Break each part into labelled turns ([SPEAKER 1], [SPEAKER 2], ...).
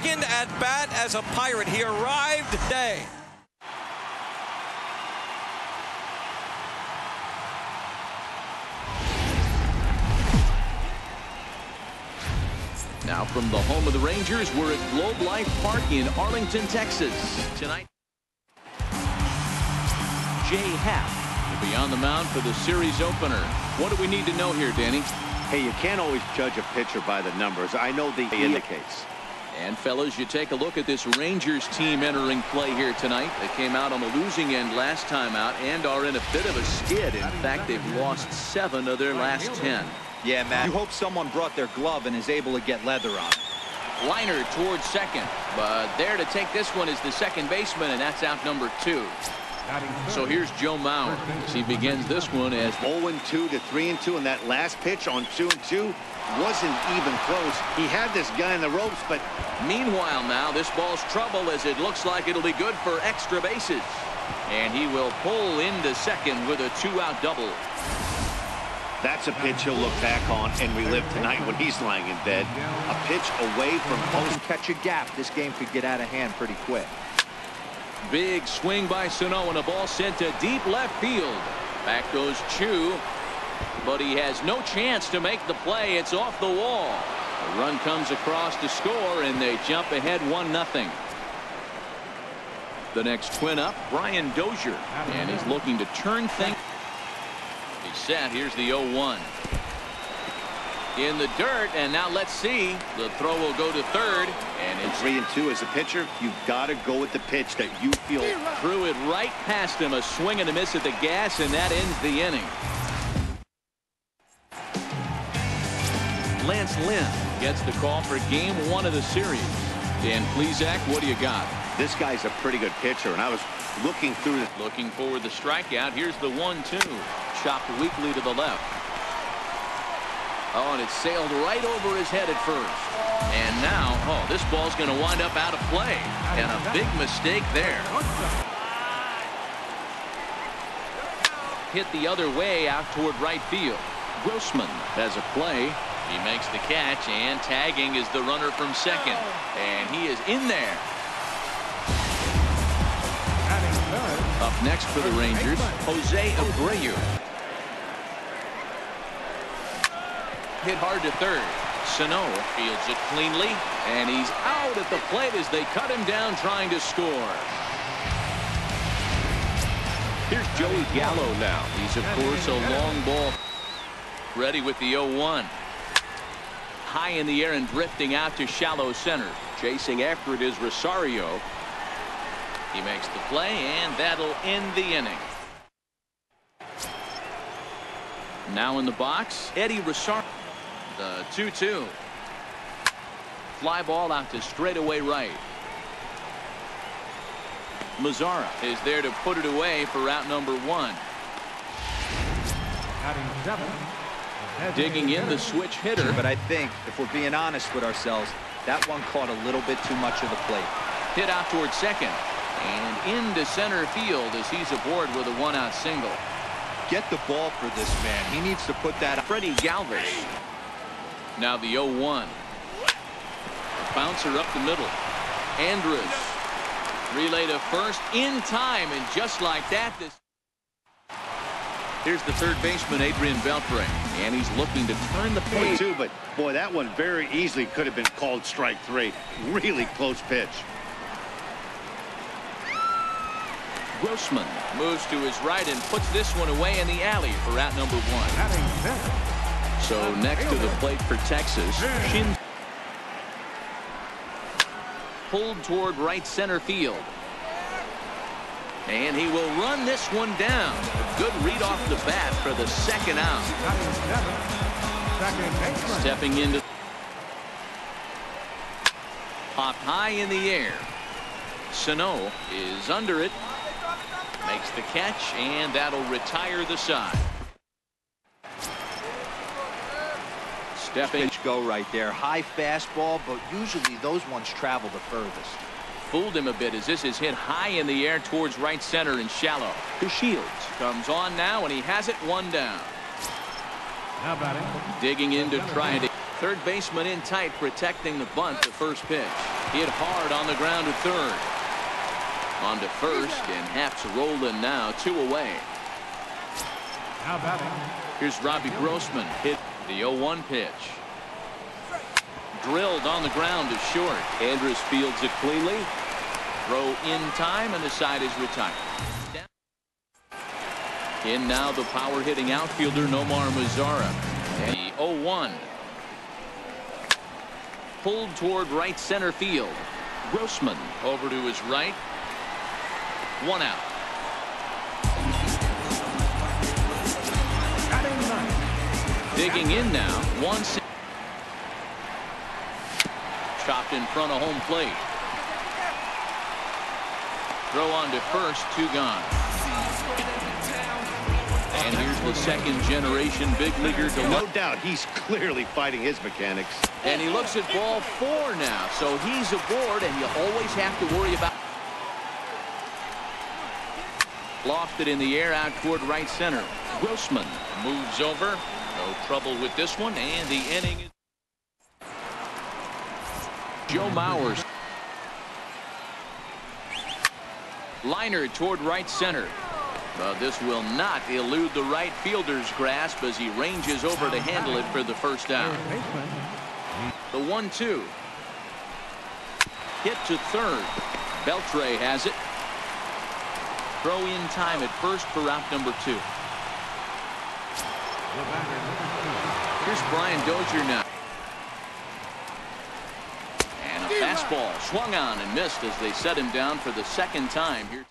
[SPEAKER 1] second at bat as a Pirate. He arrived today.
[SPEAKER 2] Now from the home of the Rangers, we're at Globe Life Park in Arlington, Texas. Tonight, Jay Happ will be on the mound for the series opener. What do we need to know here, Danny?
[SPEAKER 3] Hey, you can't always judge a pitcher by the numbers. I know the indicates.
[SPEAKER 2] And fellas, you take a look at this Rangers team entering play here tonight. They came out on the losing end last time out and are in a bit of a skid. In fact, they've lost 7 of their last 10.
[SPEAKER 4] Yeah, Matt. You hope someone brought their glove and is able to get leather on it.
[SPEAKER 2] Liner towards second, but there to take this one is the second baseman, and that's out number 2. So here's Joe Mauer as he begins this one as
[SPEAKER 3] 0-2 to 3-2, and that last pitch on 2-2 wasn't even close. He had this guy in the ropes, but
[SPEAKER 2] meanwhile now this ball's trouble as it looks like it'll be good for extra bases, and he will pull into second with a 2-out double.
[SPEAKER 3] that's a pitch he'll look back on and relive tonight when he's lying in bed. A pitch away from home.
[SPEAKER 4] Catch a gap. This game could get out of hand pretty quick.
[SPEAKER 2] Big swing by Sano and a ball sent to deep left field. Back goes Chu, but he has no chance to make the play. It's off the wall. A run comes across to score, and they jump ahead 1-0. The next twin up, Brian Dozier, and he's looking to turn things. He's set. Here's the 0-1. In the dirt, and now let's see. The throw will go to third, and it's
[SPEAKER 3] 3-2 as a pitcher. You've got to go with the pitch that you feel.
[SPEAKER 2] Threw it right past him. A swing and a miss at the gas, and that ends the inning. Lance Lynn gets the call for game 1 of the series. Dan Plesac, what do you got?
[SPEAKER 3] This guy's a pretty good pitcher, and I was looking through the.
[SPEAKER 2] Looking for the strikeout. Here's the 1-2. Chopped weakly to the left. Oh, and it sailed right over his head at first. And now, oh, this ball's going to wind up out of play. And a big mistake there. Hit the other way out toward right field. Grossman has a play. He makes the catch, and tagging is the runner from second. And he is in there. Up next for the Rangers, Jose Abreu. Hit hard to third. Sano fields it cleanly, and he's out at the plate as they cut him down trying to score. Here's Joey Gallo now. He's, of course, a long ball. Ready with the 0-1. High in the air and drifting out to shallow center. Chasing after it is Rosario. He makes the play, and that'll end the inning. Now in the box, Eddie Rosario. The 2-2. Fly ball out to straightaway right. Mazzara is there to put it away for out number 1. Digging in the switch hitter.
[SPEAKER 4] But I think if we're being honest with ourselves, that one caught a little bit too much of the plate.
[SPEAKER 2] Hit out towards second and into center field as he's aboard with a 1-out single.
[SPEAKER 4] Get the ball for this man. He needs to put that.
[SPEAKER 2] Freddie Galvis. Now the 0-1. Bouncer up the middle. Andrus. Relay to first in time, and just like that, this. Here's the third baseman, Adrian Beltre, and he's looking to turn the page.
[SPEAKER 3] But boy, that one very easily could have been called strike 3. Really close pitch.
[SPEAKER 2] Grossman moves to his right and puts this one away in the alley for out number 1. So next to the plate for Texas, Shin pulled toward right center field. And he will run this one down. A good read off the bat for the second out. Stepping into. Popped high in the air. Sano is under it. Makes the catch, and that'll retire the side.
[SPEAKER 4] Pitch go right there. High fastball, but usually those ones travel the furthest.
[SPEAKER 2] Fooled him a bit as this is hit high in the air towards right center and shallow. To Shields comes on now, and he has it 1 down.
[SPEAKER 5] How about it?
[SPEAKER 2] Digging in to try it. Third baseman in tight, protecting the bunt. The first pitch hit hard on the ground to third. On to first, and Haps rolling now, 2 away.
[SPEAKER 5] Now batting.
[SPEAKER 2] Here's Robbie Grossman. Hit the 0-1 pitch. Drilled on the ground to short.
[SPEAKER 6] Andrus fields it cleanly.
[SPEAKER 2] Throw in time, and the side is retired. In now the power hitting outfielder Nomar Mazara. And the 0-1. Pulled toward right center field. Grossman over to his right. 1 out. Digging in now. 1. Chopped in front of home plate. Throw on to first. 2 gone. And here's the second generation big leaguer to
[SPEAKER 3] No doubt he's clearly fighting his mechanics.
[SPEAKER 2] And he looks at ball 4 now. So he's aboard, and you always have to worry about. Lofted in the air out toward right center. Grossman moves over. No trouble with this one, and the inning is Joe Mauers. Liner toward right center. But this will not elude the right fielder's grasp as he ranges over to handle it for the first out. The 1-2. Hit to third. Beltre has it. Throw in time at first for out number 2. Here's Brian Dozier now. And a fastball swung on and missed as they set him down for the second time here.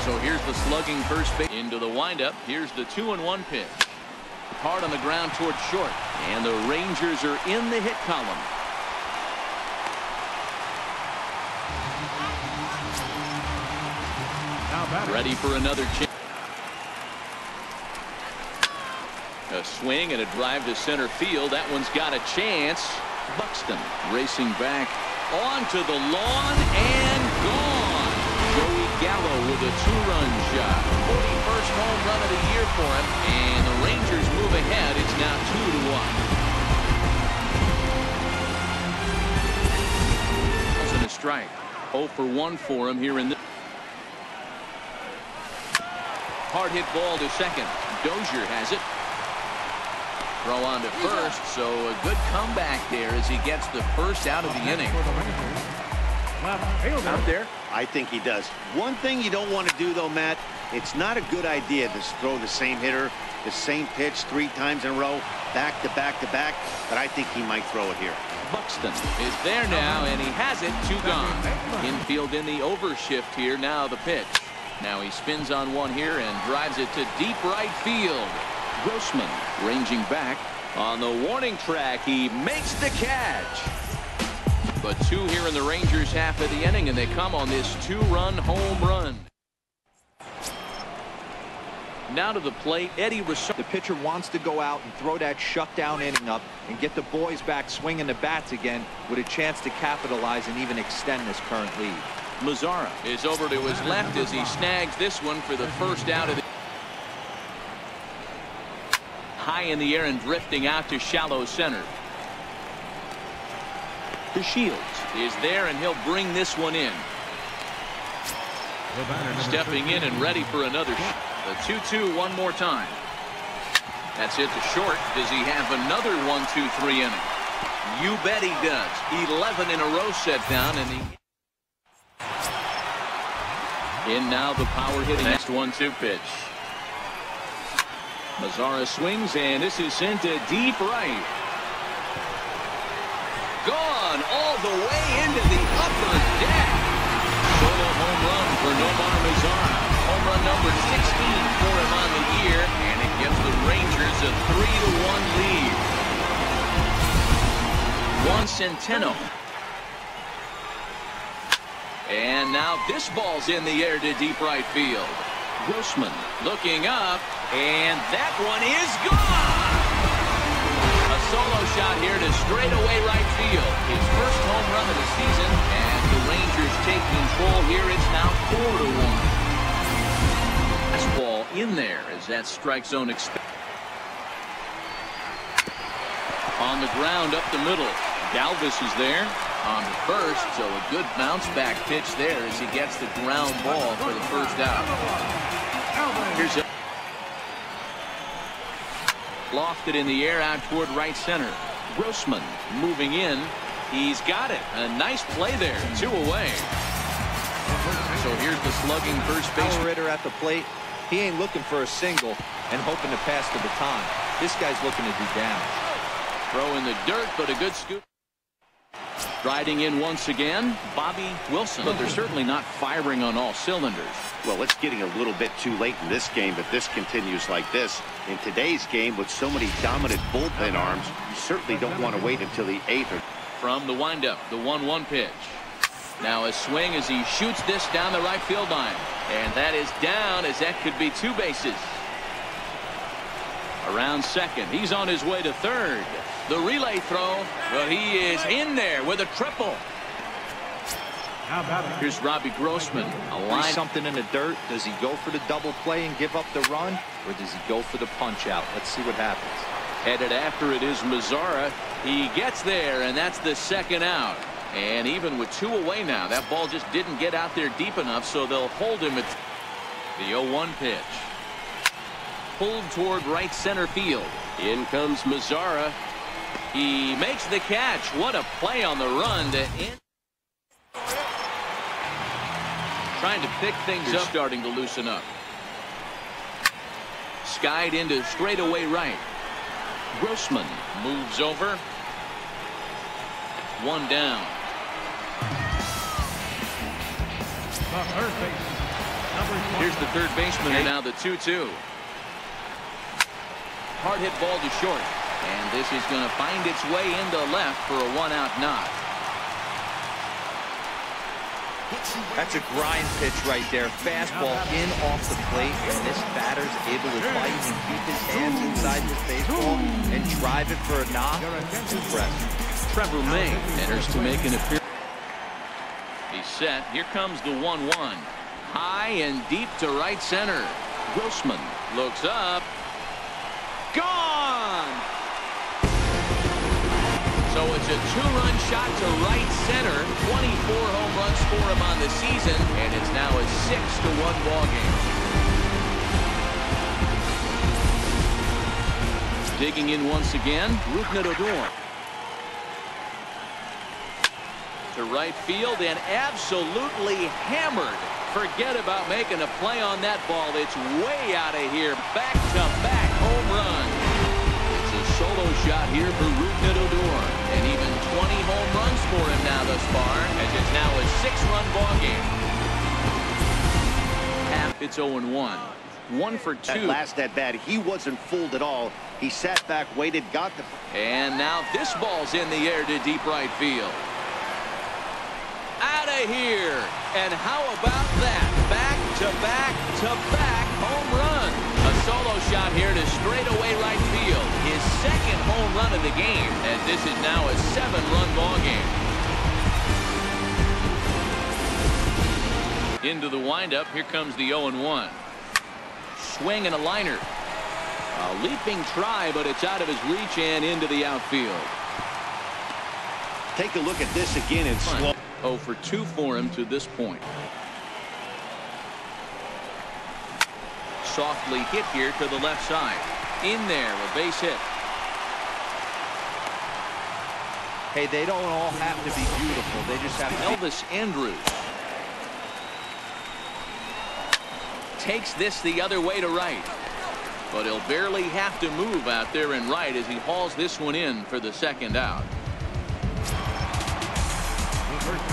[SPEAKER 2] So here's the slugging first base into the windup. Here's the 2-1 pitch. Hard on the ground toward short. And the Rangers are in the hit column. Ready for another chance. A swing and a drive to center field. That one's got a chance. Buxton racing back onto the lawn and gone. Joey Gallo with a 2-run shot. 41st home run of the year for him. And the Rangers move ahead. It's now 2-1. Wasn't a strike. 0 for 1 for him here in the hard hit ball to second. Dozier has it. Throw on to first, so a good comeback there as he gets the first out of the inning.
[SPEAKER 5] Out there.
[SPEAKER 3] I think he does. One thing you don't want to do, though, Matt, it's not a good idea to throw the same hitter, the same pitch 3 times in a row, back to back to back, but I think he might throw it here.
[SPEAKER 2] Buxton is there now, and he has it. 2 gone. Infield in the overshift here. Now the pitch. Now he spins on one here and drives it to deep right field. Grossman ranging back on the warning track. He makes the catch. But 2 here in the Rangers half of the inning, and they come on this 2-run home run. Now to the plate, Eddie Rosario.
[SPEAKER 4] The pitcher wants to go out and throw that shutdown inning up and get the boys back swinging the bats again with a chance to capitalize and even extend this current lead.
[SPEAKER 2] Mazara is over to his left as he snags this one for the first out of the. High in the air and drifting out to shallow center. The Shields is there, and he'll bring this one in. Stepping in and ready for another shot. The 2-2 one more time. That's it to short. Does he have another 1-2-3 inning? You bet he does. 11 in a row set down, and he. In now the power hitting. Next 1-2 pitch. Mazara swings, and this is sent to deep right. Gone all the way into the upper deck. Solo home run for Nomar Mazara. Home run number 16 for him on the year, and it gives the Rangers a 3-1 lead. Juan Centeno. And now this ball's in the air to deep right field. Grossman looking up, and that one is gone. A solo shot here to straightaway right field. His first home run of the season, and the Rangers take control here. It's now 4-1. Fastball in there as that strike zone expected. On the ground up the middle. Galvis is there on the first, so a good bounce back pitch there as he gets the ground ball for the first out. Here's a lofted in the air out toward right center. Grossman moving in. He's got it. A nice play there. 2 away. So here's the slugging first base
[SPEAKER 4] hitter at the plate. He ain't looking for a single and hoping to pass the baton. This guy's looking to do damage.
[SPEAKER 2] Throw in the dirt, but a good scoop. Riding in once again, Bobby Wilson. But they're certainly not firing on all cylinders.
[SPEAKER 3] Well, it's getting a little bit too late in this game if this continues like this. In today's game, with so many dominant bullpen arms, you certainly don't want to wait until the 8th.
[SPEAKER 2] From the windup, the 1-1 pitch. Now a swing as he shoots this down the right field line. And that is down, as that could be 2 bases. Around second. He's on his way to third. The relay throw, but he is in there with a triple. Here's Robbie Grossman. A line.
[SPEAKER 4] Something in the dirt. Does he go for the double play and give up the run, or does he go for the punch out? Let's see what happens.
[SPEAKER 2] Headed after it is Mazzara. He gets there, and that's the second out. And even with 2 away now, that ball just didn't get out there deep enough, so they'll hold him at the 0-1 pitch. Pulled toward right center field. In comes Mazzara. He makes the catch. What a play on the run to end. Trying to pick things up, starting to loosen up. Skied into straightaway right. Grossman moves over. 1 down. Here's the third baseman, and now the 2-2. Hard hit ball to short. And this is going to find its way into left for a 1-out knock.
[SPEAKER 4] That's a grind pitch right there. Fastball in off the plate, and this batter's able to fight and keep his hands inside this baseball and drive it for a knock. Impressive.
[SPEAKER 2] Trevor May enters to make an appearance. He's set. Here comes the 1-1. High and deep to right center. Grossman looks up. Gone! So it's a 2-run shot to right center. 24 home runs for him on the season, and it's now a 6-1 ball game. Digging in once again, Rutner to right field and absolutely hammered. Forget about making a play on that ball. It's way out of here. Back-to-back home run. It's a solo shot here for Rutner, and even 20 home runs for him now thus far, as it's now a 6-run ball game. It's 0-1. 1 for 2.
[SPEAKER 3] That last at bat, he wasn't fooled at all. He sat back, waited, got the.
[SPEAKER 2] And now this ball's in the air to deep right field. Out of here. And how about that? Back-to-back-to-back home run. A solo shot here to straightaway right field. His second home run of the game, and this is now a 7-run ball game. Into the windup. Here comes the 0-1. Swing and a liner. A leaping try, but it's out of his reach and into the outfield.
[SPEAKER 3] Take a look at this again and slow.
[SPEAKER 2] 0 for 2 for him to this point. Softly hit here to the left side. In there, a base hit.
[SPEAKER 4] Hey, they don't all have to be beautiful. They just have to.
[SPEAKER 2] Elvis Andrus takes this the other way to right. But he'll barely have to move out there in right as he hauls this one in for the second out.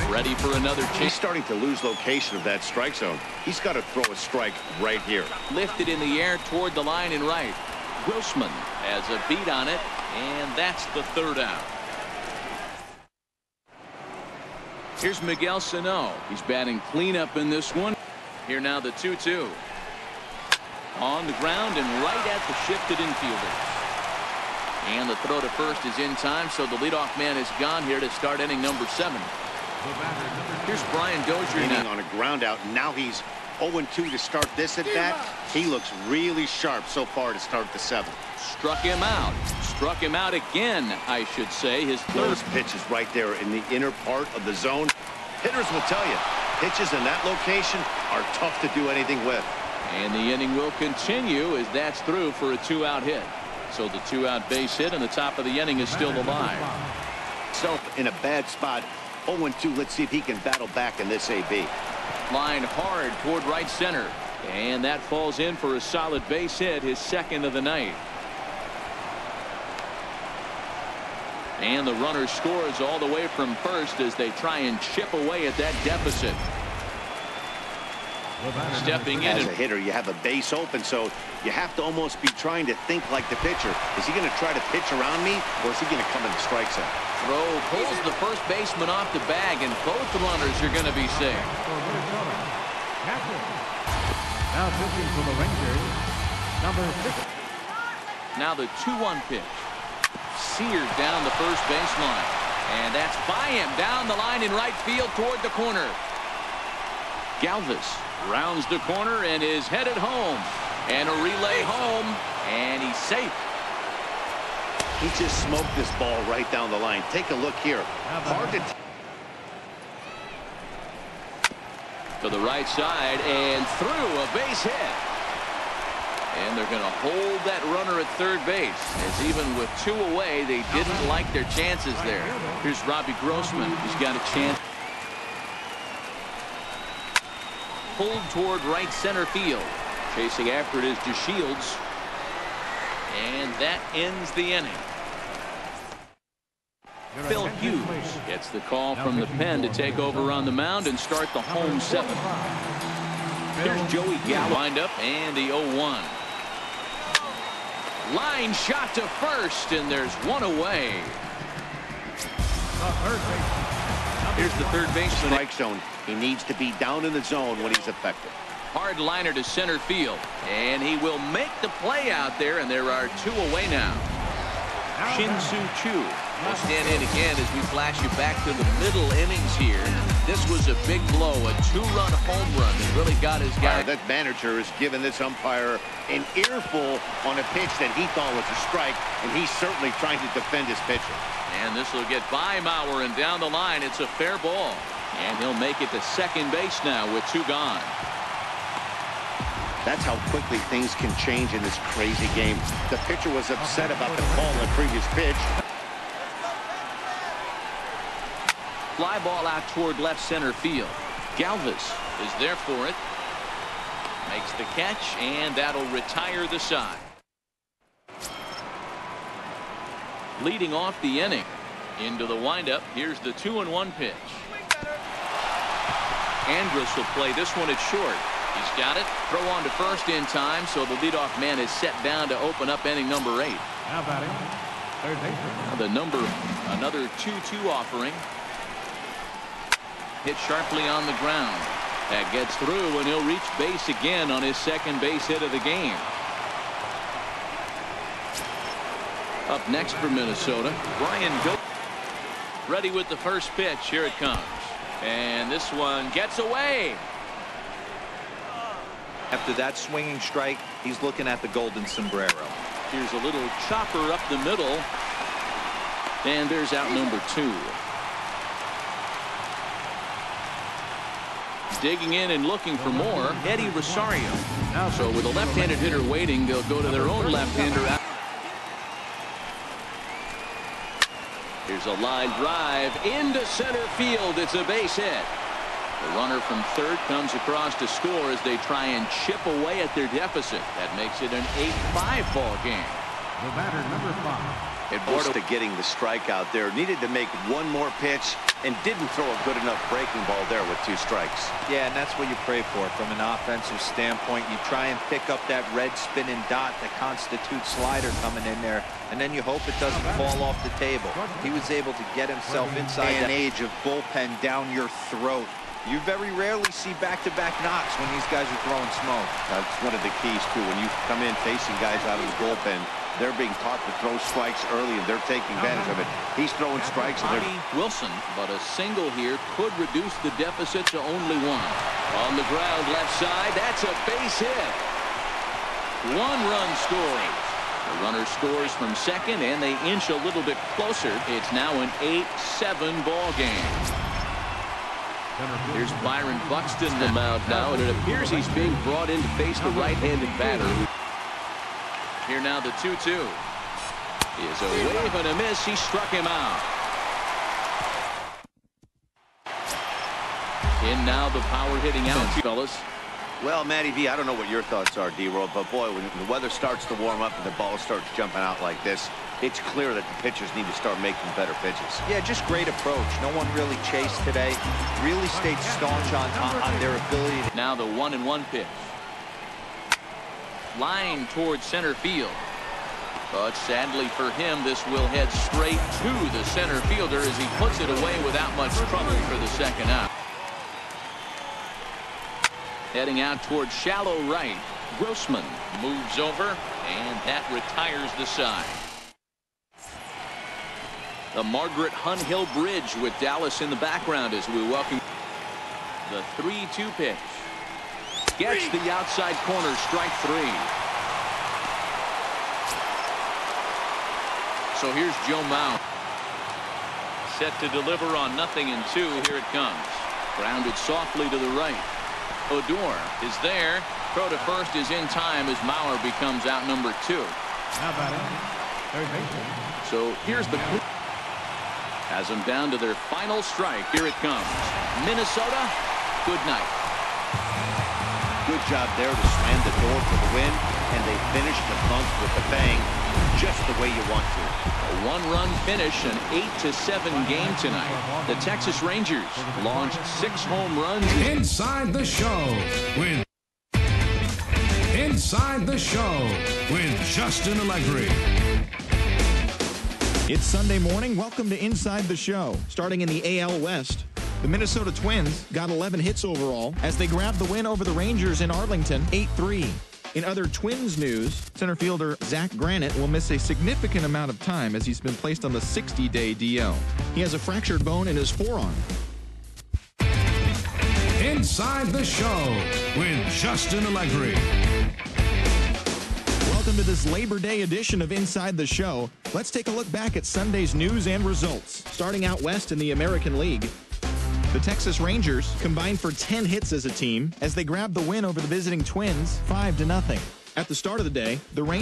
[SPEAKER 2] Ready for another chase.
[SPEAKER 3] He's starting to lose location of that strike zone. He's got to throw a strike right here.
[SPEAKER 2] Lifted in the air toward the line in right. Grossman has a beat on it, and that's the third out. Here's Miguel Sano. He's batting cleanup in this one. Here now the 2-2. On the ground and right at the shifted infielders. And the throw to first is in time, so the leadoff man is gone here to start inning number 7. Here's Brian Dozier
[SPEAKER 3] Inning
[SPEAKER 2] now.
[SPEAKER 3] on a ground out. Now he's 0-2 to start this at bat. He looks really sharp so far to start the 7th.
[SPEAKER 2] Struck him out. Struck him out again, I should say. His third
[SPEAKER 3] pitch is right there in the inner part of the zone. Hitters will tell you, pitches in that location are tough to do anything with.
[SPEAKER 2] And the inning will continue as that's through for a 2-out hit. So the 2-out base hit and the top of the inning is still alive.
[SPEAKER 3] So in a bad spot, 0-2. Let's see if he can battle back in this AB.
[SPEAKER 2] Line hard toward right center. And that falls in for a solid base hit, his second of the night. And the runner scores all the way from first as they try and chip away at that deficit. Stepping in
[SPEAKER 3] as a hitter, you have a base open, so you have to almost be trying to think like the pitcher. Is he going to try to pitch around me, or is he going to come in the strike zone?
[SPEAKER 2] Throw pulls the first baseman off the bag, and both runners are going to be safe.
[SPEAKER 5] Now pitching for the Rangers, number 6.
[SPEAKER 2] Now the 2-1 pitch. Seared down the first baseline. And that's by him down the line in right field toward the corner. Galvis rounds the corner and is headed home. And a relay home. And he's safe.
[SPEAKER 3] He just smoked this ball right down the line. Take a look here. Hard
[SPEAKER 2] to the right side and through a base hit. And they're going to hold that runner at third base, as even with 2 away, they didn't like their chances there. Here's Robbie Grossman, who's got a chance. Pulled toward right center field. Chasing after it is DeShields. And that ends the inning. Phil Hughes gets the call from the pen to take over on the mound and start the home 7th. Here's Joey Gallo. Wind up and the 0-1. Line shot to first, and there's 1 away. Here's the third baseman.
[SPEAKER 3] Strike zone. He needs to be down in the zone when he's effective.
[SPEAKER 2] Hard liner to center field, and he will make the play out there, and there are 2 away now. Shin-Soo Choo will stand in again as we flash you back to the middle innings here. This was a big blow, a 2-run home run that really got his guy.
[SPEAKER 3] That manager has given this umpire an earful on a pitch that he thought was a strike, and he's certainly trying to defend his pitcher.
[SPEAKER 2] And this will get by Mauer, and down the line, it's a fair ball. And he'll make it to second base now with 2 gone.
[SPEAKER 3] That's how quickly things can change in this crazy game. The pitcher was upset about the call on the previous pitch.
[SPEAKER 2] Fly ball out toward left center field. Galvis is there for it. Makes the catch, and that'll retire the side. Leading off the inning. Into the windup. Here's the 2-1 pitch. Andrus will play this one at short. He's got it. Throw on to first in time, so the leadoff man is set down to open up inning number 8.
[SPEAKER 5] Now batting, third baseman.
[SPEAKER 2] The number, another 2-2 offering. Hit sharply on the ground. That gets through, and he'll reach base again on his second base hit of the game. Up next for Minnesota, Brian Goat. Ready with the first pitch. Here it comes. And this one gets away.
[SPEAKER 4] After that swinging strike, he's looking at the golden sombrero.
[SPEAKER 2] Here's a little chopper up the middle. And there's out number 2. Digging in and looking for more, Eddie Rosario. So with a left-handed hitter waiting, they'll go to their own left-hander. Here's a line drive into center field. It's a base hit. The runner from third comes across to score as they try and chip away at their deficit. That makes it an 8-5 ball game.
[SPEAKER 5] The batter, number 5.
[SPEAKER 3] It was to getting the strikeout there. Needed to make one more pitch and didn't throw a good enough breaking ball there with 2 strikes.
[SPEAKER 4] Yeah, and that's what you pray for from an offensive standpoint. You try and pick up that red spinning dot that constitutes slider coming in there, and then you hope it doesn't fall off the table. He was able to get himself inside an age of bullpen down your throat. You very rarely see back-to-back knocks when these guys are throwing smoke.
[SPEAKER 3] That's one of the keys, too. When you come in facing guys out of the bullpen, They're being taught to throw strikes early, and they're taking advantage of it. He's throwing strikes, and they're...
[SPEAKER 2] Wilson, but a single here could reduce the deficit to only one. On the ground, left side, that's a base hit. One-run scoring. The runner scores from second, and they inch a little bit closer. It's now an 8-7 ball game. Here's Byron Buxton to mount now, and it appears he's being brought in to face the right-handed batter. Here now the 2-2. Is a wave and a miss. He struck him out. In now the power hitting out, fellas.
[SPEAKER 3] Well, Matty V, I don't know what your thoughts are, D-Roll, but boy, when the weather starts to warm up and the ball starts jumping out like this, it's clear that the pitchers need to start making better pitches.
[SPEAKER 4] Yeah, just great approach. No one really chased today. Really stayed staunch on their ability.
[SPEAKER 2] Now the 1-1 pitch. Line towards center field. But sadly for him, this will head straight to the center fielder as he puts it away without much trouble for the second out. Heading out towards shallow right. Grossman moves over, and that retires the side. The Margaret Hunt Hill Bridge with Dallas in the background as we welcome the 3-2 pitch. Gets the outside corner, strike three. So here's Joe Mount. Set to deliver on 0-2. Here it comes. Grounded softly to the right. Odor is there. Throw to first is in time as Mauer becomes out number 2. So here's the... Has them down to their final strike. Here it comes. Minnesota, good night.
[SPEAKER 3] Good job there to slam the door for the win, and they finished the month with a bang, just the way you want to.
[SPEAKER 2] A one-run finish, an 8-7 game tonight. The Texas Rangers launched 6 home runs.
[SPEAKER 7] Inside the Show with Justin Allegri.
[SPEAKER 8] It's Sunday morning. Welcome to Inside the Show. Starting in the AL West, the Minnesota Twins got 11 hits overall as they grabbed the win over the Rangers in Arlington, 8-3. In other Twins news, center fielder Zach Granite will miss a significant amount of time as he's been placed on the 60-day DL. He has a fractured bone in his forearm.
[SPEAKER 7] Inside the Show with Justin Allegri.
[SPEAKER 8] Welcome to this Labor Day edition of Inside the Show. Let's take a look back at Sunday's news and results. Starting out west in the American League, the Texas Rangers combined for 10 hits as a team as they grabbed the win over the visiting Twins 5-0. At the start of the day, the Rangers